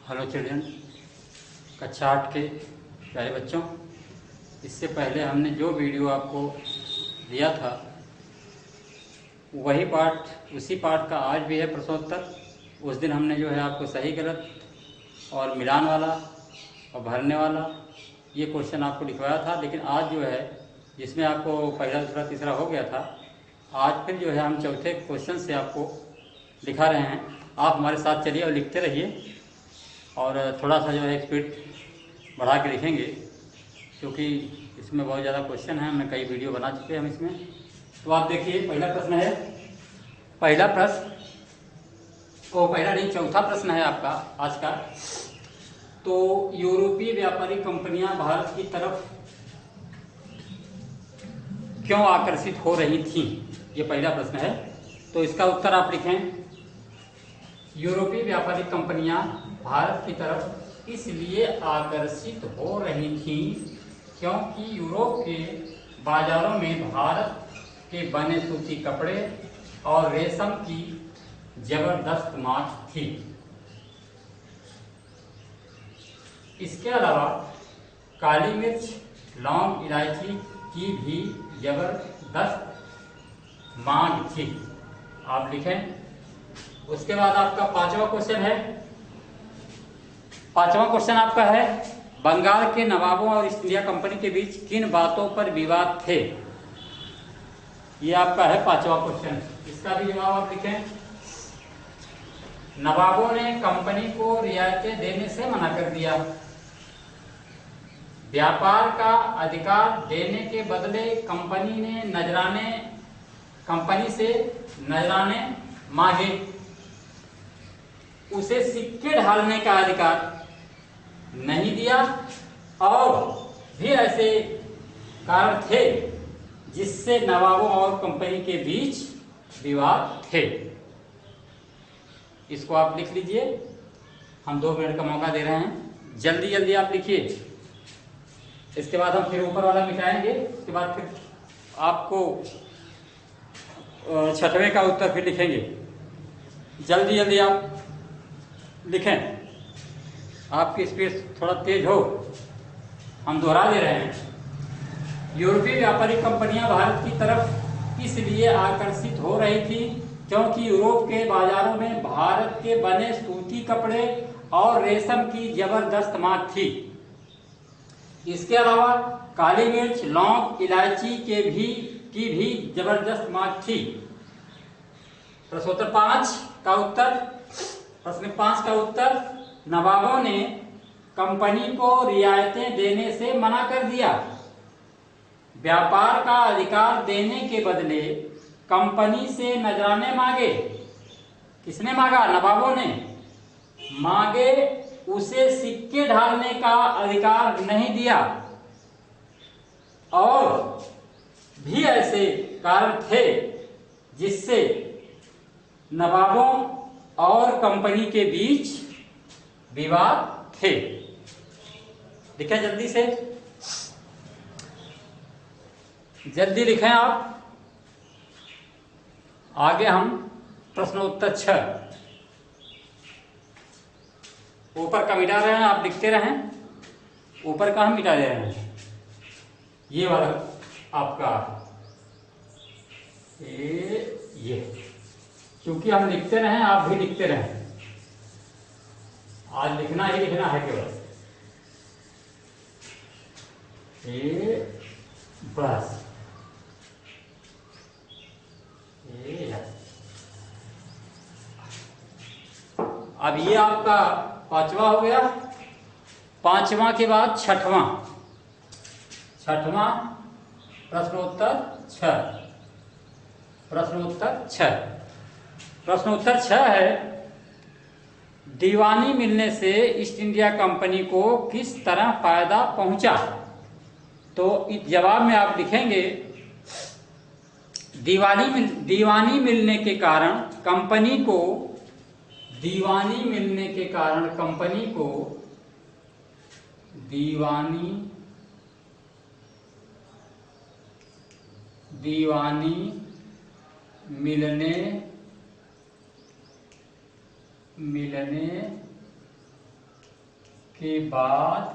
Hello children, कक्षा 8 के प्यारे बच्चों। इससे पहले हमने जो वीडियो आपको दिया था वही पाठ, उसी पाठ का आज भी है प्रश्नोत्तर। उस दिन हमने जो है आपको सही गलत और मिलान वाला और भरने वाला ये क्वेश्चन आपको लिखवाया था, लेकिन आज जो है जिसमें आपको पहला दूसरा तीसरा हो गया था, आज फिर जो है हम चौथे क्वेश्चन से आपको दिखा रहे हैं। आप हमारे साथ चलिए और लिखते रहिए, और थोड़ा सा जो है स्पीड बढ़ा के लिखेंगे क्योंकि इसमें बहुत ज़्यादा क्वेश्चन है। हमने कई वीडियो बना चुके हैं हम इसमें। तो आप देखिए, पहला प्रश्न है, पहला प्रश्न वो पहला नहीं चौथा प्रश्न है आपका आज का। तो यूरोपीय व्यापारी कंपनियां भारत की तरफ क्यों आकर्षित हो रही थीं, ये पहला प्रश्न है। तो इसका उत्तर आप लिखें, यूरोपीय व्यापारी कंपनियां भारत की तरफ इसलिए आकर्षित हो रही थीं क्योंकि यूरोप के बाजारों में भारत के बने सूती कपड़े और रेशम की जबरदस्त मांग थी। इसके अलावा काली मिर्च, लौंग, इलायची की भी जबरदस्त मांग थी। आप लिखें। उसके बाद आपका पांचवा क्वेश्चन है। पांचवा क्वेश्चन आपका है, बंगाल के नवाबों और ईस्ट इंडिया कंपनी के बीच किन बातों पर विवाद थे। ये आपका है पांचवा क्वेश्चन। इसका भी जवाब आप लिखें। नवाबों ने कंपनी को रियायतें देने से मना कर दिया। व्यापार का अधिकार देने के बदले कंपनी से नजराने मांगे। उसे सिक्के ढालने का अधिकार नहीं दिया, और भी ऐसे कारण थे जिससे नवाबों और कंपनी के बीच विवाद थे। इसको आप लिख लीजिए। हम 2 मिनट का मौका दे रहे हैं, जल्दी जल्दी आप लिखिए। इसके बाद हम फिर ऊपर वाला मिटाएंगे। उसके बाद फिर आपको छठवें का उत्तर फिर लिखेंगे। जल्दी जल्दी आप लिखें। आपकी स्पीड थोड़ा तेज हो, हम दोहरा दे रहे हैं। यूरोपीय व्यापारी कंपनियां भारत की तरफ इसलिए आकर्षित हो रही थी क्योंकि यूरोप के बाजारों में भारत के बने सूती कपड़े और रेशम की जबरदस्त मांग थी। इसके अलावा काली मिर्च, लौंग, इलायची की भी जबरदस्त मांग थी। प्रश्नोत्तर 5 का उत्तर, प्रश्न 5 का उत्तर, नवाबों ने कंपनी को रियायतें देने से मना कर दिया। व्यापार का अधिकार देने के बदले कंपनी से नजराने मांगे। किसने मांगा? नवाबों ने मांगे। उसे सिक्के ढालने का अधिकार नहीं दिया, और भी ऐसे कारण थे जिससे नवाबों और कंपनी के बीच विवाद थे। लिखें जल्दी से, जल्दी लिखें आप। आगे हम प्रश्नोत्तर 6 ऊपर का मिटा रहे हैं, आप लिखते रहें। ऊपर का हम मिटा दे रहे हैं। ये वाला आपका ये क्योंकि हम लिखते रहें, आप भी लिखते रहें। आज लिखना ही लिखना है केवल। बस अब ये आपका पांचवा हो गया। पांचवा के बाद छठवां प्रश्नोत्तर 6। प्रश्नोत्तर 6 है, दीवानी मिलने से ईस्ट इंडिया कंपनी को किस तरह फायदा पहुंचा। तो इस जवाब में आप लिखेंगे, दीवानी मिलने के कारण कंपनी को दीवानी मिलने के बाद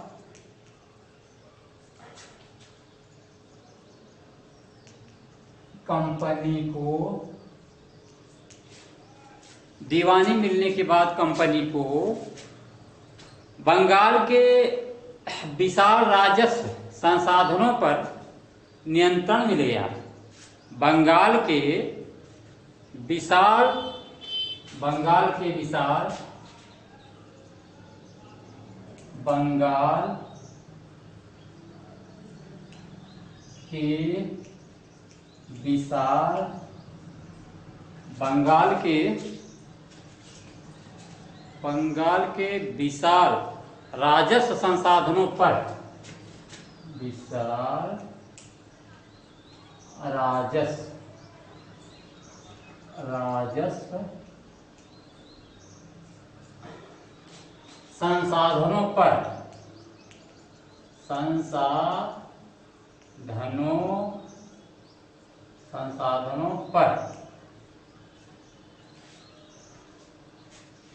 कंपनी को दीवानी मिलने के बाद कंपनी को बंगाल के विशाल राजस्व संसाधनों पर नियंत्रण मिल गया। बंगाल के विशाल बंगाल के विशाल राजस्व संसाधनों पर राजस्व संसाधनों पर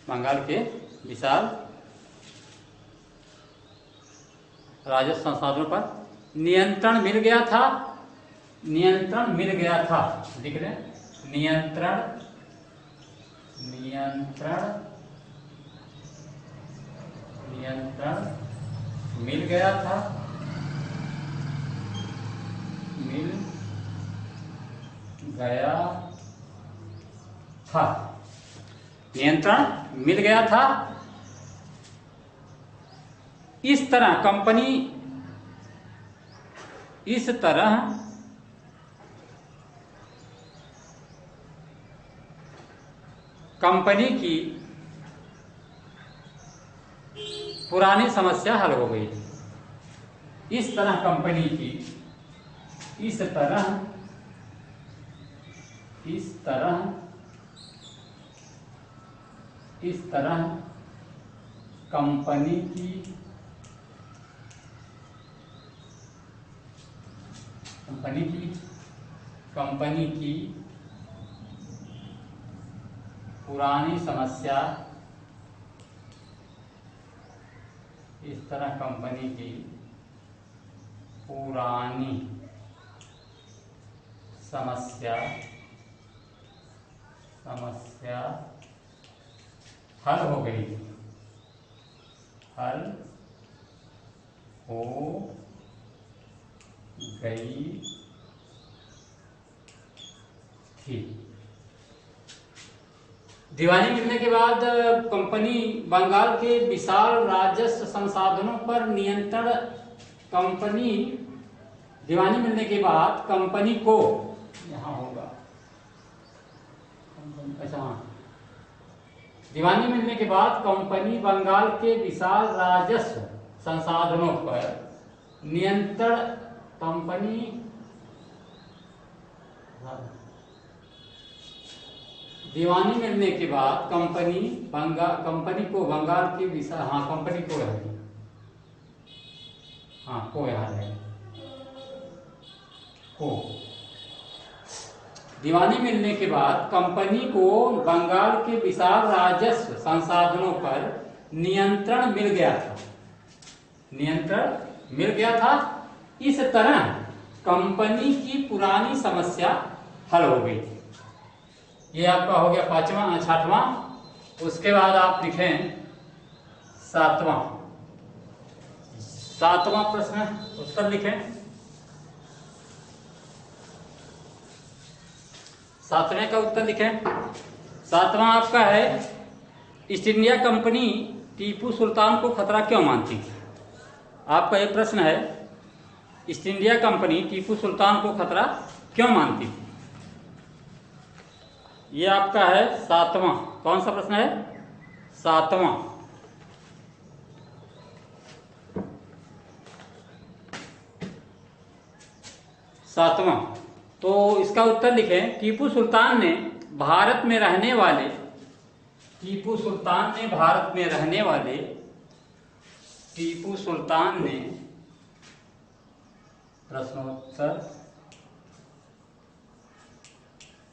बंगाल के विशाल राजस्व संसाधनों पर नियंत्रण मिल गया था। लिख रहे हैं, नियंत्रण मिल गया था। नियंत्रण मिल गया था। इस तरह कंपनी की पुरानी समस्या हल हो गई। इस तरह कंपनी की पुरानी समस्या हल हो गई थी। दीवानी मिलने के बाद कंपनी बंगाल के विशाल राजस्व संसाधनों पर नियंत्रण दीवानी मिलने के बाद कंपनी को यहाँ होगा। अच्छा हाँ, दीवानी मिलने के बाद कंपनी बंगाल के विशाल राजस्व संसाधनों पर नियंत्रण दीवानी मिलने के बाद कंपनी को बंगाल के विशाल कंपनी को रहेगी। को यहाँ रहेगी। दीवानी मिलने के बाद कंपनी को बंगाल के विशाल राजस्व संसाधनों पर नियंत्रण मिल गया था। इस तरह कंपनी की पुरानी समस्या हल हो गई थी। ये आपका हो गया 5वां 6वां। उसके बाद आप लिखें 7वां प्रश्न उत्तर लिखें। 7वें का उत्तर लिखें। 7वां आपका है, east India company Tipu Sultan को खतरा क्यों मानती थी। आपका ये प्रश्न है, east India company Tipu Sultan को खतरा क्यों मानती थी। ये आपका है 7वां। कौन सा प्रश्न है? 7वां। तो इसका उत्तर लिखें। टीपू सुल्तान ने भारत में रहने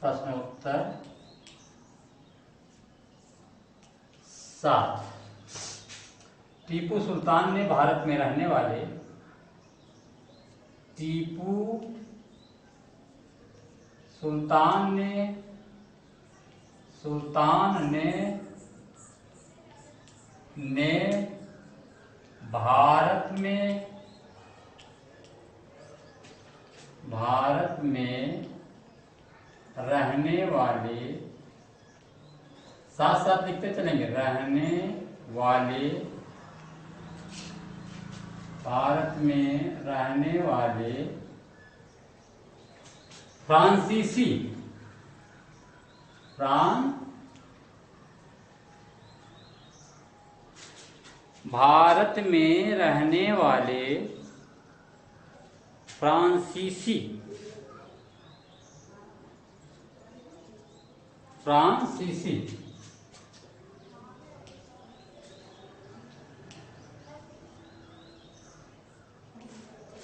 प्रश्नोत्तर 7। टीपू सुल्तान ने भारत में रहने वाले टीपू सुल्तान ने भारत में रहने वाले, साथ साथ लिखते चलेंगे, रहने वाले, भारत में रहने वाले फ्रांसीसी भारत में रहने वाले फ्रांसीसी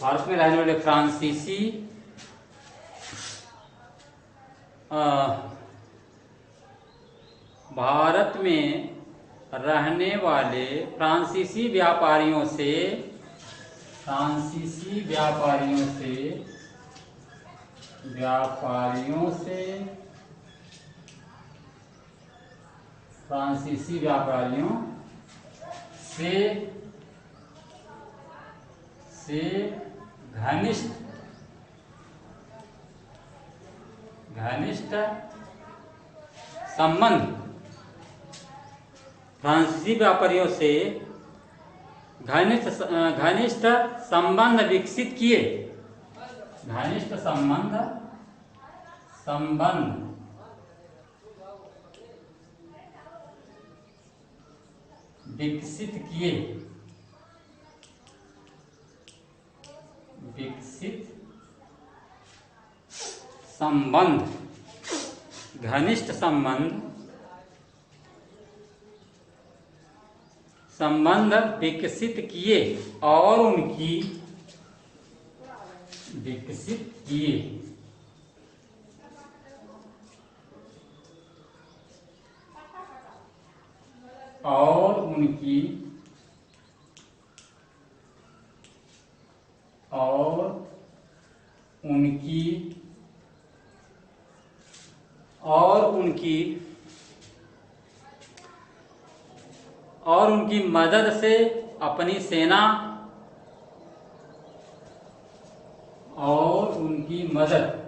भारत में रहने वाले फ्रांसीसी भारत में रहने वाले फ्रांसीसी व्यापारियों से घनिष्ठ संबंध, फ्रांसीसी व्यापारियों से घनिष्ठ संबंध विकसित किए, घनिष्ठ संबंध विकसित किए और उनकी मदद से अपनी सेना और उनकी मदद